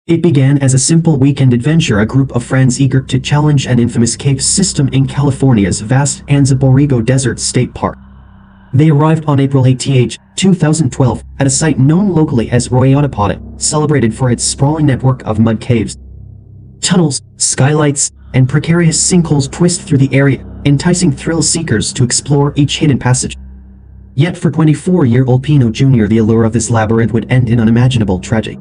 It began as a simple weekend adventure, a group of friends eager to challenge an infamous cave system in California's vast Anza Borrego Desert State Park. They arrived on April 18, 2012, at a site known locally as Royautepote, celebrated for its sprawling network of mud caves. Tunnels, skylights, and precarious sinkholes twist through the area, enticing thrill seekers to explore each hidden passage. Yet for 24-year-old Pino Jr., the allure of this labyrinth would end in unimaginable tragedy.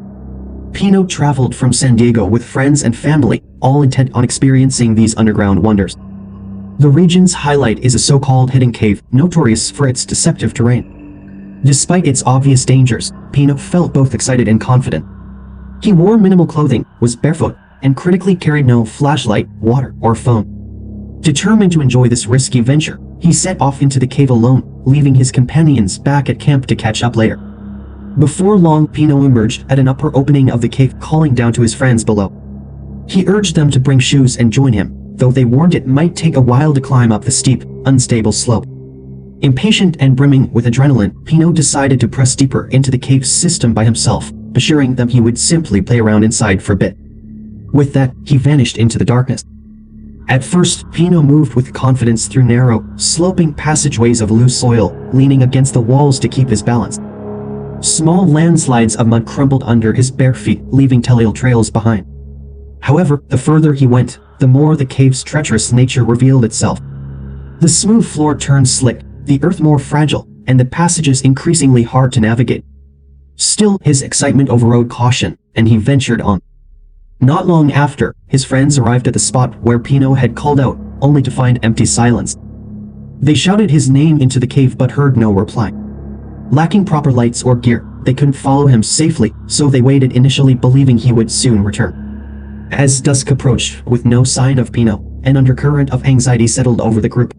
Pino traveled from San Diego with friends and family, all intent on experiencing these underground wonders. The region's highlight is a so-called hidden cave, notorious for its deceptive terrain. Despite its obvious dangers, Pino felt both excited and confident. He wore minimal clothing, was barefoot, and critically carried no flashlight, water, or phone. Determined to enjoy this risky venture, he set off into the cave alone, leaving his companions back at camp to catch up later. Before long, Pino emerged at an upper opening of the cave, calling down to his friends below. He urged them to bring shoes and join him, though they warned it might take a while to climb up the steep, unstable slope. Impatient and brimming with adrenaline, Pino decided to press deeper into the cave system by himself, assuring them he would simply play around inside for a bit. With that, he vanished into the darkness. At first, Pino moved with confidence through narrow, sloping passageways of loose soil, leaning against the walls to keep his balance. Small landslides of mud crumbled under his bare feet, leaving telltale trails behind. However, the further he went, the more the cave's treacherous nature revealed itself. The smooth floor turned slick, the earth more fragile, and the passages increasingly hard to navigate. Still, his excitement overrode caution, and he ventured on. Not long after, his friends arrived at the spot where Pino had called out, only to find empty silence. They shouted his name into the cave but heard no reply. Lacking proper lights or gear, they couldn't follow him safely, so they waited, initially believing he would soon return. As dusk approached, with no sign of Pino, an undercurrent of anxiety settled over the group.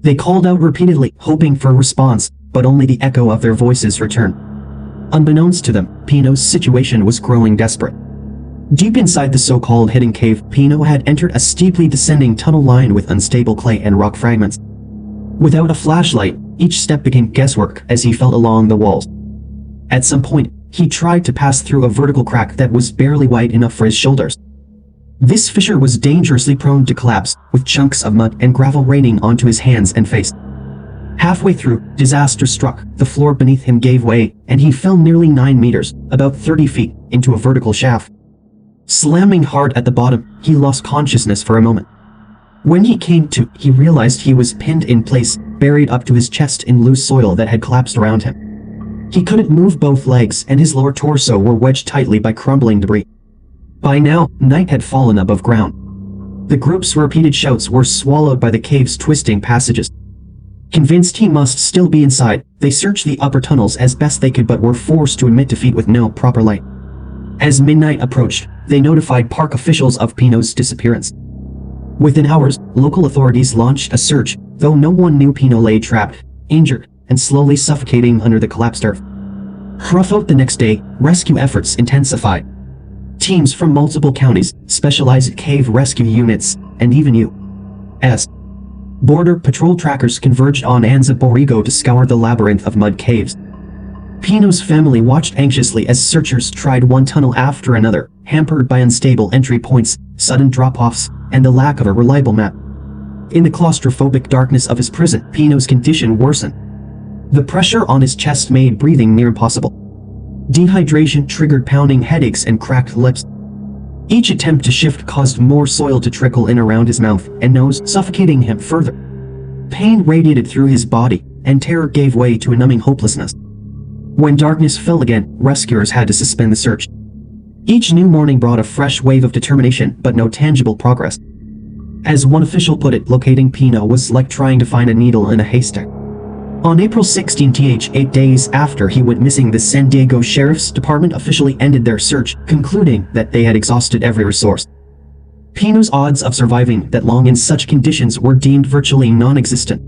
They called out repeatedly, hoping for a response, but only the echo of their voices returned. Unbeknownst to them, Pino's situation was growing desperate. Deep inside the so-called hidden cave, Pino had entered a steeply descending tunnel lined with unstable clay and rock fragments. Without a flashlight, each step became guesswork as he felt along the walls. At some point, he tried to pass through a vertical crack that was barely wide enough for his shoulders. This fissure was dangerously prone to collapse, with chunks of mud and gravel raining onto his hands and face. Halfway through, disaster struck. The floor beneath him gave way, and he fell nearly 9 meters, about 30 feet, into a vertical shaft. Slamming hard at the bottom, he lost consciousness for a moment. When he came to, he realized he was pinned in place, buried up to his chest in loose soil that had collapsed around him. He couldn't move both legs, and his lower torso were wedged tightly by crumbling debris. By now, night had fallen above ground. The group's repeated shouts were swallowed by the cave's twisting passages. Convinced he must still be inside, they searched the upper tunnels as best they could but were forced to admit defeat with no proper light. As midnight approached, they notified park officials of Pino's disappearance. Within hours, local authorities launched a search, though no one knew Pino lay trapped, injured, and slowly suffocating under the collapsed earth. Throughout the next day, rescue efforts intensified. Teams from multiple counties, specialized cave rescue units, and even U.S. Border Patrol trackers converged on Anza Borrego to scour the labyrinth of mud caves. Pino's family watched anxiously as searchers tried one tunnel after another, hampered by unstable entry points, sudden drop-offs, and the lack of a reliable map. In the claustrophobic darkness of his prison, Pino's condition worsened. The pressure on his chest made breathing near impossible. Dehydration triggered pounding headaches and cracked lips. Each attempt to shift caused more soil to trickle in around his mouth and nose, suffocating him further. Pain radiated through his body, and terror gave way to a numbing hopelessness. When darkness fell again, rescuers had to suspend the search. Each new morning brought a fresh wave of determination, but no tangible progress. As one official put it, locating Pino was like trying to find a needle in a haystack. On April 16, 8 days after he went missing, the San Diego Sheriff's Department officially ended their search, concluding that they had exhausted every resource. Pino's odds of surviving that long in such conditions were deemed virtually non-existent.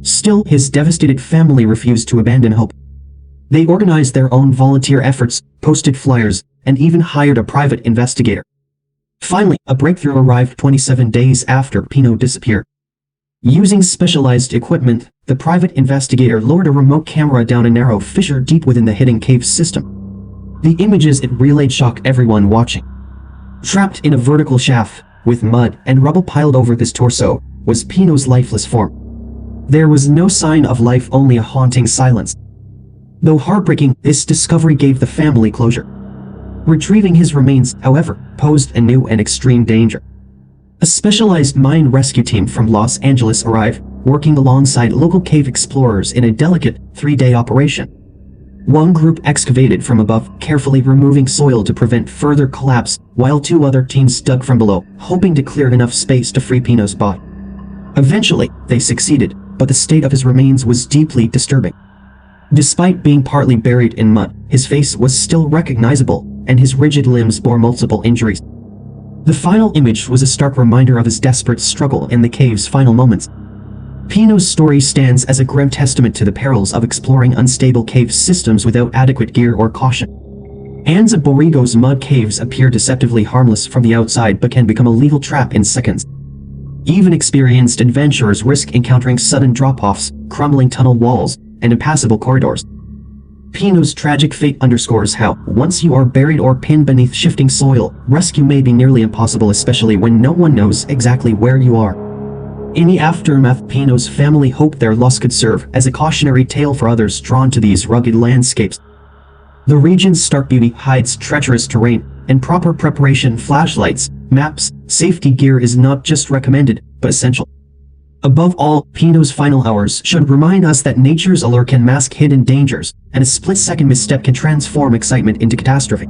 Still, his devastated family refused to abandon hope. They organized their own volunteer efforts, posted flyers, and even hired a private investigator. Finally, a breakthrough arrived 27 days after Pino disappeared. Using specialized equipment, the private investigator lowered a remote camera down a narrow fissure deep within the hidden cave system. The images it relayed shocked everyone watching. Trapped in a vertical shaft, with mud and rubble piled over his torso, was Pino's lifeless form. There was no sign of life, only a haunting silence. Though heartbreaking, this discovery gave the family closure. Retrieving his remains, however, posed a new and extreme danger. A specialized mine rescue team from Los Angeles arrived, working alongside local cave explorers in a delicate, 3-day operation. One group excavated from above, carefully removing soil to prevent further collapse, while 2 other teams dug from below, hoping to clear enough space to free Pino's body. Eventually, they succeeded, but the state of his remains was deeply disturbing. Despite being partly buried in mud, his face was still recognizable, and his rigid limbs bore multiple injuries. The final image was a stark reminder of his desperate struggle in the cave's final moments. Pino's story stands as a grim testament to the perils of exploring unstable cave systems without adequate gear or caution. Anza Borrego's mud caves appear deceptively harmless from the outside but can become a lethal trap in seconds. Even experienced adventurers risk encountering sudden drop-offs, crumbling tunnel walls, and impassable corridors. Pino's tragic fate underscores how, once you are buried or pinned beneath shifting soil, rescue may be nearly impossible, especially when no one knows exactly where you are. In the aftermath, Pino's family hoped their loss could serve as a cautionary tale for others drawn to these rugged landscapes. The region's stark beauty hides treacherous terrain, and proper preparation, flashlights, maps, safety gear is not just recommended, but essential. Above all, Pino's final hours should remind us that nature's allure can mask hidden dangers, and a split-second misstep can transform excitement into catastrophe.